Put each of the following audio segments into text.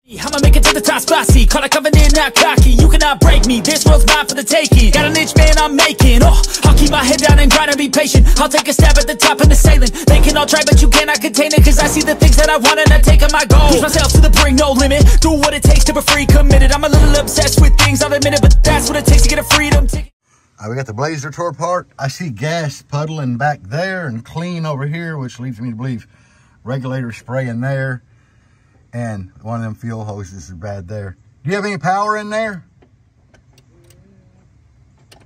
I'ma make it to the top, spicy. Call it covenant, not cocky. You cannot break me. This world's mine for the taking. Got an itch, man, I'm making. Oh, I'll keep my head down and grind and be patient. I'll take a stab at the top of the sailing. They can all try, but you cannot contain it. Cause I see the things that I want and I take on my goal. Push myself to the brink, no limit. Do what it takes to be free, committed. I'm a little obsessed with things, I'll admit it. But that's what it takes to get a freedom ticket. We got the Blazer tour part. I see gas puddling back there and clean over here, which leads me to believe regulator spray in there. And one of them fuel hoses is bad there. Do you have any power in there?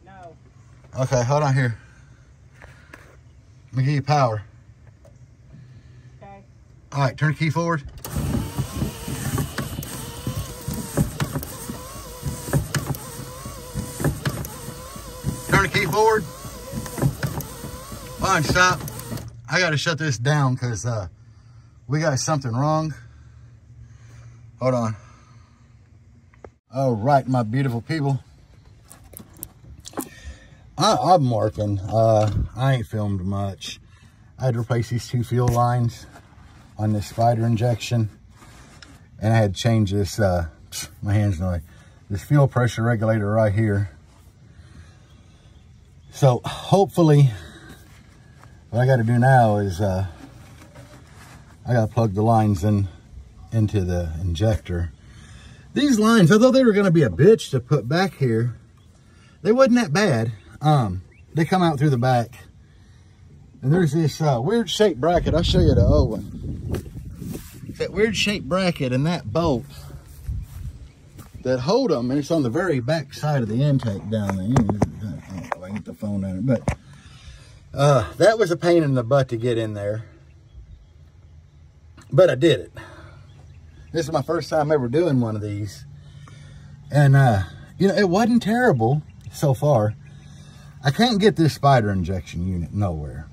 No. Okay, hold on here. Let me give you power. Okay. All right, turn the key forward. Turn the key forward. Fine, stop. I gotta shut this down because we got something wrong. Hold on. All right, my beautiful people. I'm working. I ain't filmed much. I had to replace these two fuel lines on this spider injection. And I had to change this, my hand's annoying, this fuel pressure regulator right here. So hopefully, what I got to do now is I got to plug the lines into the injector. These lines, although they were going to be a bitch to put back here, they wasn't that bad. They come out through the back. And there's this weird shaped bracket. I'll show you the old one. It's that weird shaped bracket and that bolt that hold them, and it's on the very back side of the intake down there. I can get the phone on it, but that was a pain in the butt to get in there. But I did it. This is my first time ever doing one of these. And, you know, it wasn't terrible so far. I can't get this spider injection unit nowhere.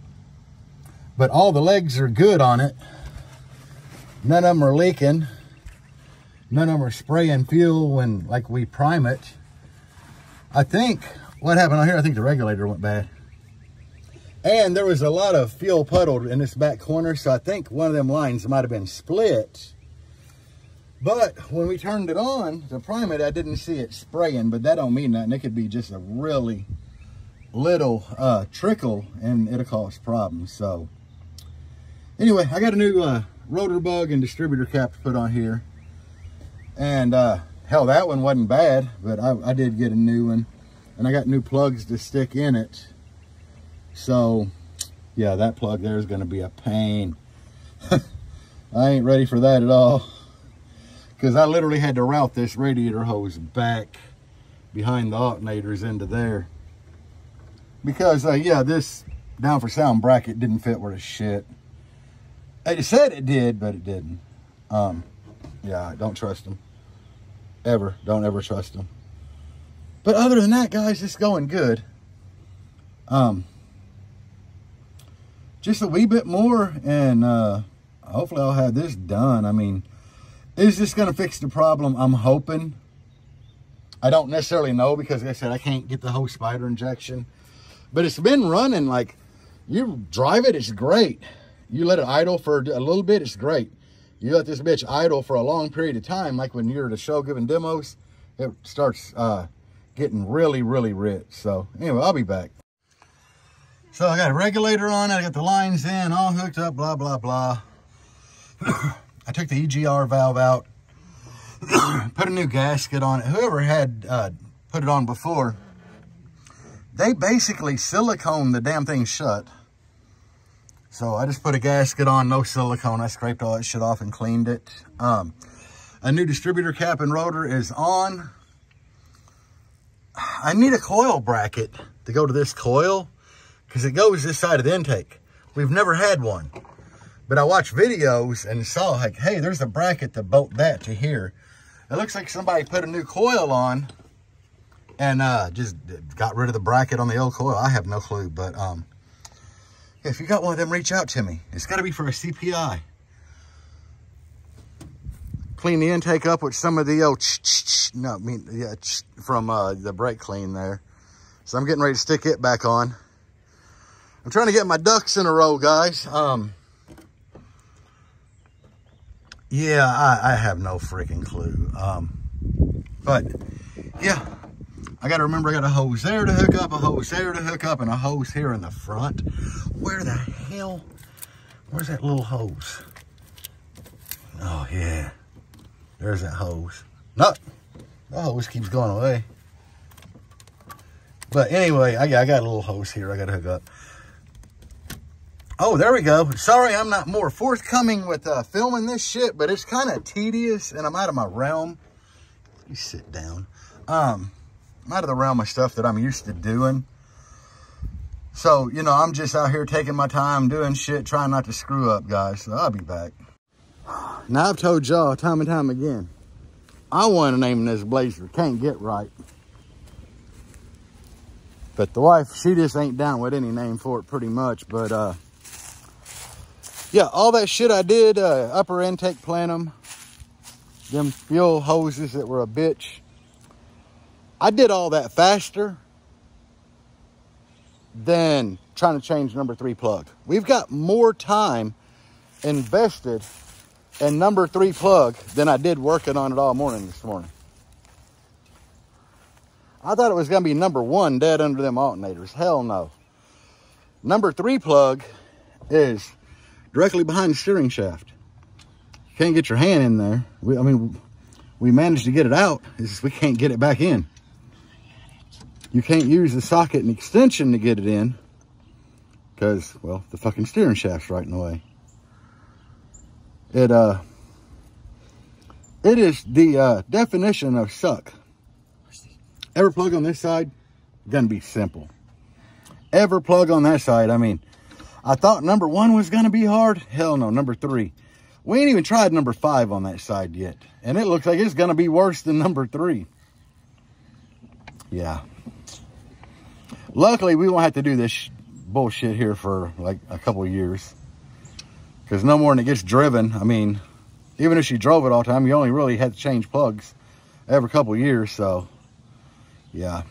But all the legs are good on it. None of them are leaking. None of them are spraying fuel when, like, we prime it. I think, what happened on here, I think the regulator went bad. And there was a lot of fuel puddled in this back corner, so I think one of them lines might have been split. But when we turned it on to prime it, I didn't see it spraying, but that don't mean nothing. It could be just a really little trickle and it'll cause problems. So anyway, I got a new rotor bug and distributor cap to put on here. And hell, that one wasn't bad, but I did get a new one. And I got new plugs to stick in it. So yeah, that plug there is going to be a pain. I ain't ready for that at all. Because I literally had to route this radiator hose back behind the alternators into there. Because, yeah, this down for sound bracket didn't fit worth a shit. It said it did, but it didn't. Yeah, don't trust them. Ever. Don't ever trust them. But other than that, guys, it's going good. Just a wee bit more, and hopefully I'll have this done. I mean, is this going to fix the problem? I'm hoping. I don't necessarily know because, like I said, I can't get the whole spider injection. But it's been running. Like, you drive it, it's great. You let it idle for a little bit, it's great. You let this bitch idle for a long period of time, like when you're at a show giving demos, it starts getting really, really rich. So, anyway, I'll be back. So, I got a regulator on, I got the lines in, all hooked up, blah, blah, blah. I took the EGR valve out, put a new gasket on it. Whoever had put it on before, they basically siliconed the damn thing shut. So I just put a gasket on, no silicone. I scraped all that shit off and cleaned it. A new distributor cap and rotor is on. I need a coil bracket to go to this coil because it goes this side of the intake. We've never had one. But I watched videos and saw, like, hey, there's a bracket to bolt that to here. It looks like somebody put a new coil on and just got rid of the bracket on the old coil. I have no clue, but if you got one of them, reach out to me. It's got to be for a CPI. Clean the intake up with some of the old from the brake clean there. So I'm getting ready to stick it back on. I'm trying to get my ducks in a row, guys. Yeah, I have no freaking clue. But yeah, I got to remember I got a hose there to hook up, a hose there to hook up, and a hose here in the front. Where the hell? Where's that little hose? Oh yeah, there's that hose. No, the hose keeps going away. But anyway, I got a little hose here I got to hook up. Oh, there we go. Sorry I'm not more forthcoming with filming this shit, but it's kind of tedious and I'm out of my realm. You sit down. I'm out of the realm of stuff that I'm used to doing. So, you know, I'm just out here taking my time, doing shit, trying not to screw up, guys. So I'll be back. Now, I've told y'all time and time again, I want to name this Blazer. Can't get right. But the wife, she just ain't down with any name for it pretty much. But, yeah, all that shit I did, upper intake plenum, them fuel hoses that were a bitch. I did all that faster than trying to change number 3 plug. We've got more time invested in number 3 plug than I did working on it all morning this morning. I thought it was going to be number 1 dead under them alternators. Hell no. Number 3 plug is directly behind the steering shaft. You can't get your hand in there. We managed to get it out. It's just we can't get it back in. You can't use the socket and extension to get it in because, well, the fucking steering shaft's right in the way. It is the definition of suck. Every plug on this side, gonna be simple. Every plug on that side, I mean, I thought number 1 was gonna be hard. Hell no, number 3. We ain't even tried number 5 on that side yet. And it looks like it's gonna be worse than number 3. Yeah. Luckily, we won't have to do this bullshit here for like a couple of years. Because no more than it gets driven. I mean, even if she drove it all the time, you only really had to change plugs every couple of years. So, yeah.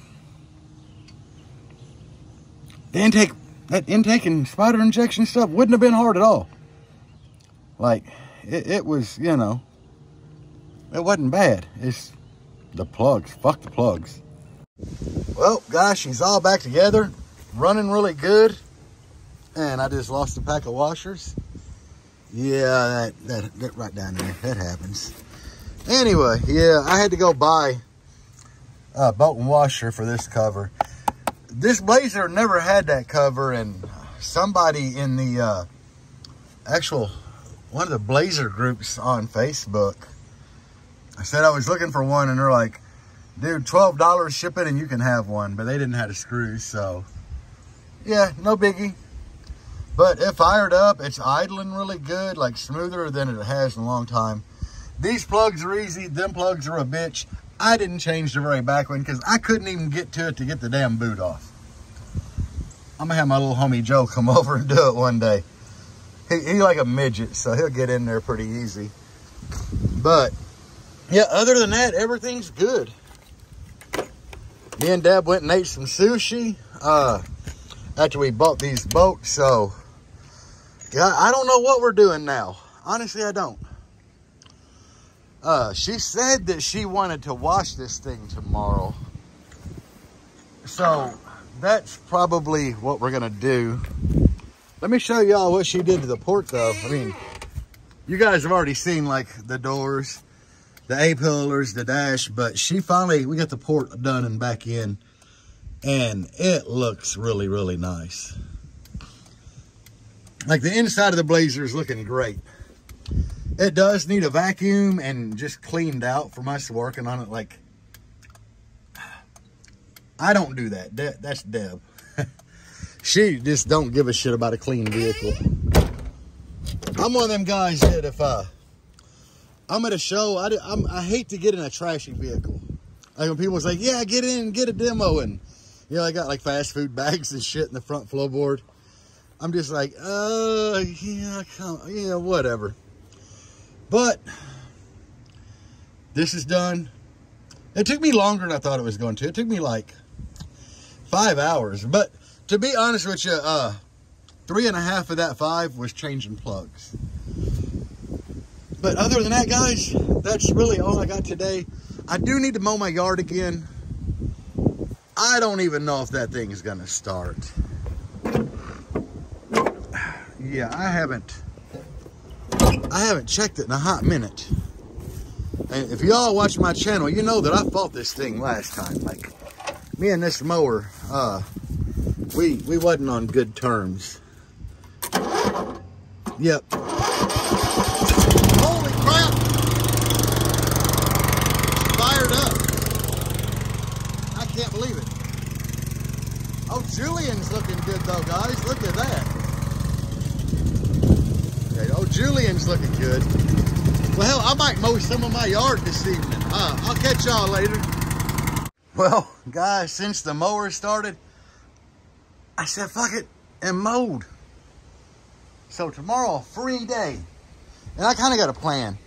The intake and spider injection stuff wouldn't have been hard at all. Like, it was, you know, it wasn't bad. It's the plugs. Fuck the plugs. Well, guys, she's all back together, running really good. And I just lost a pack of washers. Yeah, that right down there, that happens. Anyway, yeah, I had to go buy a bolt and washer for this cover. This Blazer never had that cover, and somebody in the actual one of the Blazer groups on Facebook, I said I was looking for one, and they're like, dude, $12 shipping and you can have one, but they didn't have the screws. So yeah, no biggie. But it fired up. It's idling really good, like smoother than it has in a long time. These plugs are easy. Them plugs are a bitch. I didn't change the very back one because I couldn't even get to it to get the damn boot off. I'm gonna have my little homie Joe come over and do it one day. He like a midget, so he'll get in there pretty easy. But yeah, other than that, everything's good. Me and Deb went and ate some sushi after we bought these boats. So yeah, I don't know what we're doing now. Honestly, I don't. She said that she wanted to wash this thing tomorrow. So that's probably what we're gonna do. Let me show y'all what she did to the port though. I mean, you guys have already seen like the doors, the A-pillars, the dash, but we got the port done and back in, and it looks really, really nice. Like the inside of the Blazer is looking great. It does need a vacuum and just cleaned out from us working on it. Like, I don't do that. That's Deb. She just don't give a shit about a clean vehicle. I'm one of them guys that if I'm at a show, I hate to get in a trashy vehicle. Like when people say, yeah, get in and get a demo, and you know, I got like fast food bags and shit in the front floorboard. I'm just like, yeah, whatever. But this is done. It took me longer than I thought it was going to. It took me like 5 hours. But to be honest with you, 3.5 of that 5 was changing plugs. But other than that, guys, that's really all I got today. I do need to mow my yard again. I don't even know if that thing is going to start. Yeah, I haven't checked it in a hot minute. And if y'all watch my channel, you know that I fought this thing last time. Like, me and this mower, we wasn't on good terms. Yep. Holy crap! Fired up. I can't believe it. Oh, Julian's looking good though, guys. Look at that. Okay, oh, Julian's looking good. Well, hell, I might mow some of my yard this evening. I'll catch y'all later. Well, guys, since the mower started, I said, fuck it, and mowed. So tomorrow, free day. And I kind of got a plan.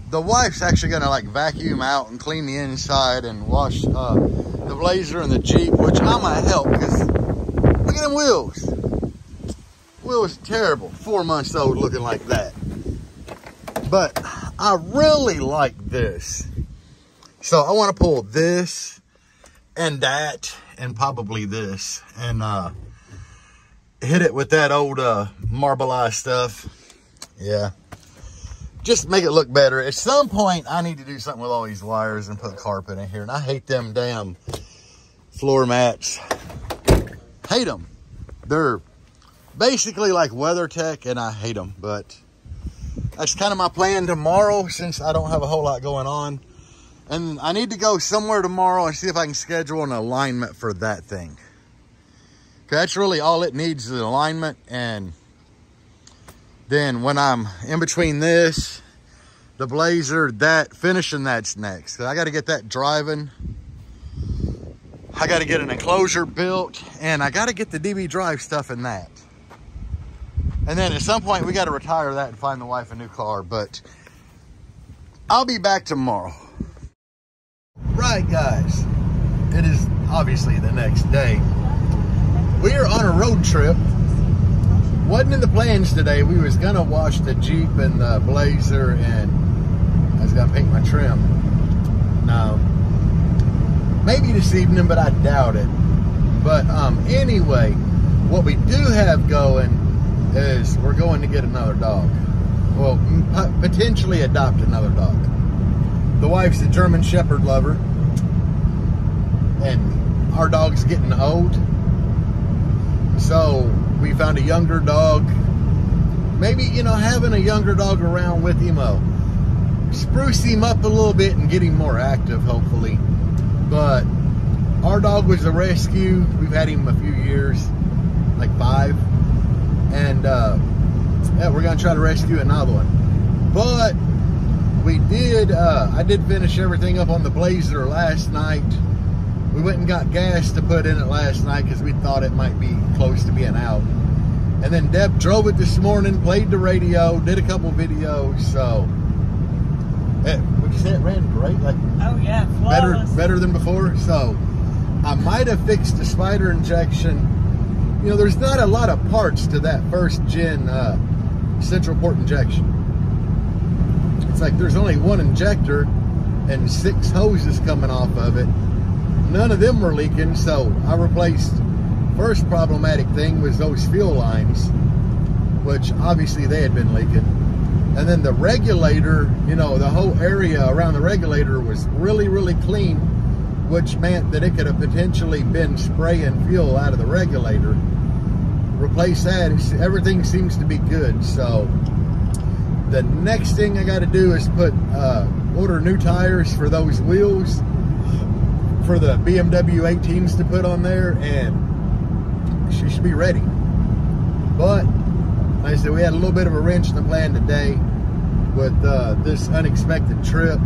The wife's actually going to like vacuum out and clean the inside and wash the Blazer and the Jeep, which I'm going to help because look at them wheels. Wheels terrible. 4 months old looking like that. But I really like this. So I want to pull this and that and probably this and hit it with that old Marbleized stuff. Yeah. Just make it look better. At some point, I need to do something with all these wires and put carpet in here. And I hate them damn floor mats. Hate them. They're basically like WeatherTech, and I hate them. But that's kind of my plan tomorrow since I don't have a whole lot going on. And I need to go somewhere tomorrow and see if I can schedule an alignment for that thing. Okay, that's really all it needs is an alignment. And then when I'm in between this, the Blazer, that, finishing that's next. So I got to get that driving. I got to get an enclosure built. And I got to get the DB Drive stuff in that. And then at some point, we got to retire that and find the wife a new car. But I'll be back tomorrow. Right, guys. It is obviously the next day. We are on a road trip. Wasn't in the plans today. We was gonna wash the Jeep and the Blazer, and I was gonna paint my trim. No, maybe this evening, but I doubt it. But anyway, what we do have going is we're going to get another dog. Well, potentially adopt another dog. The wife's a German Shepherd lover, and our dog's getting old. So we found a younger dog. Maybe, you know, having a younger dog around with him will spruce him up a little bit and get him more active, hopefully. But our dog was a rescue. We've had him a few years, like 5. And yeah, we're gonna try to rescue another one. But we did, I did finish everything up on the Blazer last night. We went and got gas to put in it last night because we thought it might be close to being out. And then Deb drove it this morning, played the radio, did a couple videos. So, would you say it ran great? Like, oh yeah, flawless. Better than before. So, I might have fixed the spider injection. You know, there's not a lot of parts to that first gen central port injection. It's like there's only one injector and 6 hoses coming off of it. None of them were leaking, so I replaced. First problematic thing was those fuel lines, which obviously they had been leaking. And then the regulator, you know, the whole area around the regulator was really, really clean, which meant that it could have potentially been spraying fuel out of the regulator. Replace that, everything seems to be good. So the next thing I got to do is order new tires for those wheels for the BMW 18s to put on there, and she should be ready. But like I said, we had a little bit of a wrench in the plan today with this unexpected trip.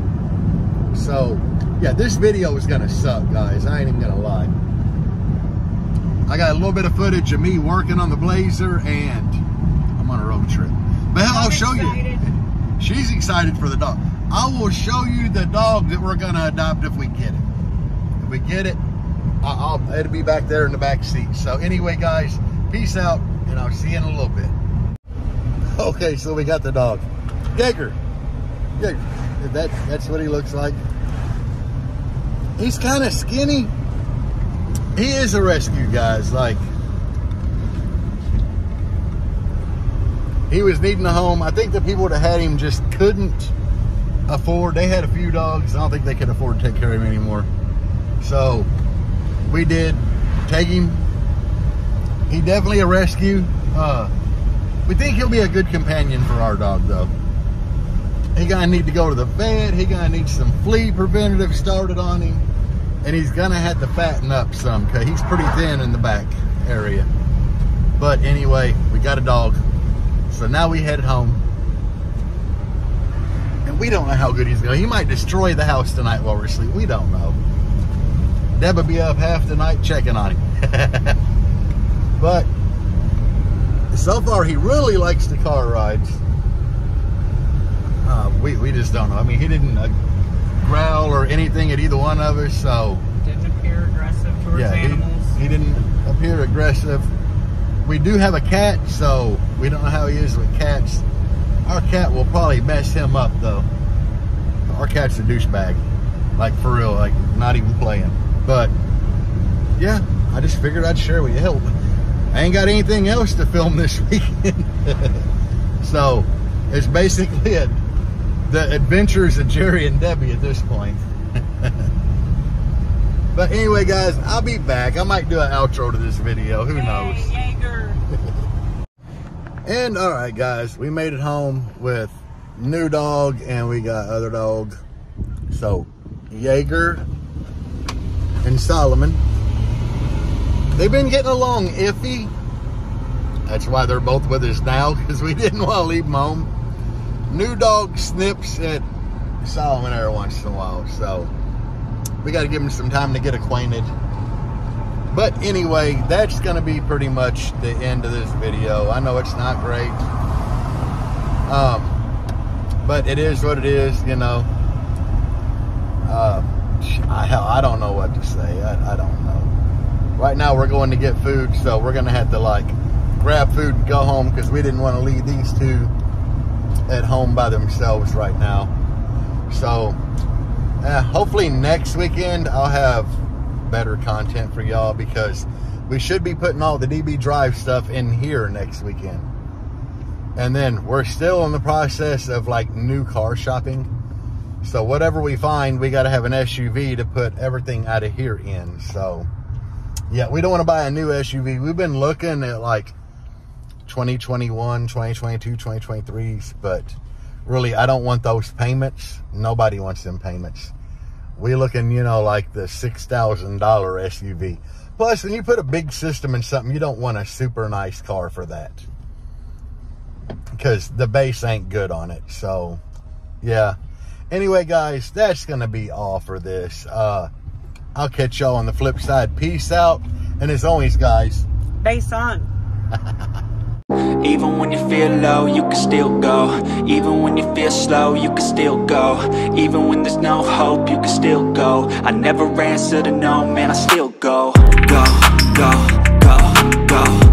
So yeah, this video is gonna suck, guys. I ain't even gonna lie. I got a little bit of footage of me working on the Blazer, and I'm on a road trip. But hell, I'll show you. She's excited for the dog. I will show you the dog that we're gonna adopt if we get it. If we get it, it'll be back there in the back seat. So anyway, guys, peace out, and I'll see you in a little bit. Okay, so we got the dog. Jaeger, Yeah, that's what he looks like. He's kind of skinny. He is a rescue, guys. Like, he was needing a home. I think the people that had him just couldn't afford. They had a few dogs. I don't think they could afford to take care of him anymore. So we did take him. He definitely a rescue. We think he'll be a good companion for our dog, though. He gonna need to go to the vet. He gonna need some flea preventative started on him. And he's gonna have to fatten up some, because he's pretty thin in the back area. But anyway, we got a dog. So now we headed home. And we don't know how good he's going. He might destroy the house tonight while we're asleep. We don't know. Deb will be up half the night checking on him. But so far, he really likes the car rides. We just don't know. I mean, he didn't growl or anything at either one of us, so... Didn't appear aggressive towards animals. He didn't appear aggressive. We do have a cat, so we don't know how he is with cats. Our cat will probably mess him up, though. Our cat's a douchebag. Like, for real, like, not even playing. But, yeah, I just figured I'd share with you. Hell, I ain't got anything else to film this weekend. So, it's basically the adventures of Jerry and Debbie at this point. But anyway, guys, I'll be back. I might do an outro to this video. Who knows? Jaeger. And all right, guys, we made it home with new dog, and we got other dog. So Jaeger and Solomon, they've been getting along iffy. That's why they're both with us now, because we didn't want to leave them home. New dog snips at Solomon every once in a while, so we got to give him some time to get acquainted. But anyway, that's going to be pretty much the end of this video. I know it's not great. But it is what it is, you know. I don't know what to say. I don't know. Right now we're going to get food, so we're going to have to, like, grab food and go home, because we didn't want to leave these two at home by themselves right now. So hopefully next weekend I'll have better content for y'all, because we should be putting all the DB Drive stuff in here next weekend. And then we're still in the process of, like, new car shopping. So whatever we find, we got to have an SUV to put everything out of here in. So yeah, we don't want to buy a new SUV. We've been looking at, like, 2021, 2022, 2023s, but really, I don't want those payments. Nobody wants them payments. We looking, you know, like the $6,000 SUV. Plus, when you put a big system in something, you don't want a super nice car for that, because the base ain't good on it. So yeah. Anyway, guys, that's gonna be all for this. I'll catch y'all on the flip side. Peace out. And as always, guys, Base on. Even when you feel low, you can still go. Even when you feel slow, you can still go. Even when there's no hope, you can still go. I never answer to no, man, I still go. Go, go, go, go.